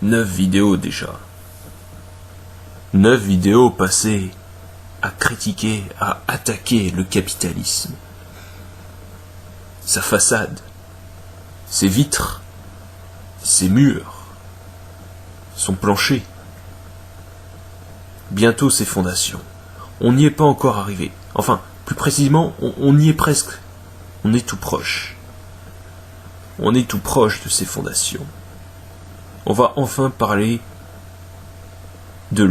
9 vidéos déjà. 9 vidéos passées à critiquer, à attaquer le capitalisme. Sa façade, ses vitres, ses murs, son plancher, bientôt ses fondations. On n'y est pas encore arrivé. Enfin, plus précisément, on y est presque. On est tout proche. On est tout proche de ses fondations. On va enfin parler de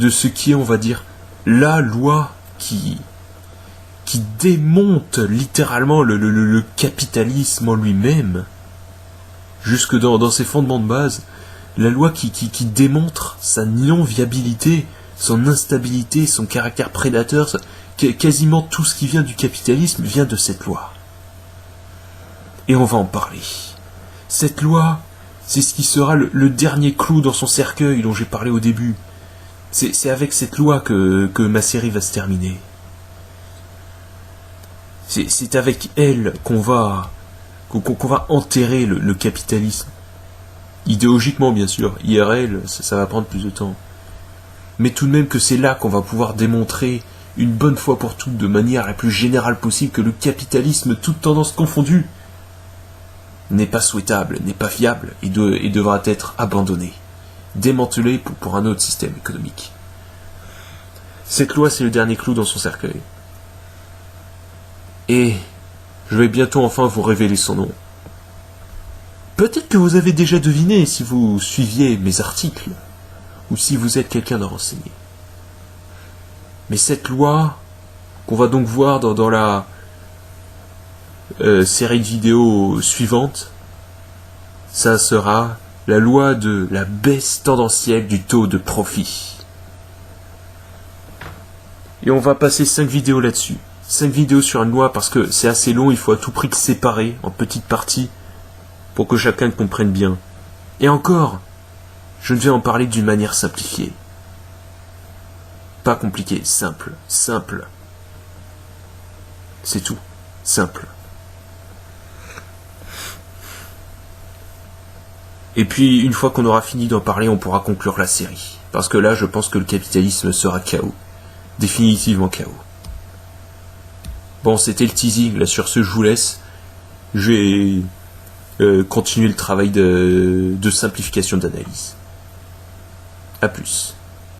ce qui est, on va dire, la loi qui démonte littéralement le capitalisme en lui-même, jusque dans ses fondements de base, la loi qui démontre sa non-viabilité, son instabilité, son caractère prédateur, quasiment tout ce qui vient du capitalisme vient de cette loi. Et on va en parler. Cette loi, c'est ce qui sera le dernier clou dans son cercueil dont j'ai parlé au début. C'est avec cette loi que ma série va se terminer. C'est avec elle qu'on va enterrer le capitalisme. Idéologiquement, bien sûr. IRL, ça va prendre plus de temps. Mais tout de même que c'est là qu'on va pouvoir démontrer une bonne fois pour toutes, de manière la plus générale possible, que le capitalisme, toutes tendances confondues, n'est pas souhaitable, n'est pas fiable et devra être abandonné, démantelé pour un autre système économique. Cette loi, c'est le dernier clou dans son cercueil. Et je vais bientôt enfin vous révéler son nom. Peut-être que vous avez déjà deviné si vous suiviez mes articles, ou si vous êtes quelqu'un de renseigné. Mais cette loi, qu'on va donc voir dans la série de vidéos suivante, ça sera la loi de la baisse tendancielle du taux de profit. Et on va passer 5 vidéos là-dessus. 5 vidéos sur une loi parce que c'est assez long, il faut à tout prix séparer en petites parties pour que chacun comprenne bien. Et encore, je ne vais en parler d'une manière simplifiée. Pas compliqué, simple. C'est tout, simple. Et puis, une fois qu'on aura fini d'en parler, on pourra conclure la série. Parce que là, je pense que le capitalisme sera KO. Définitivement KO. Bon, c'était le teasing, là sur ce je vous laisse. Je vais continuer le travail de simplification d'analyse. A plus.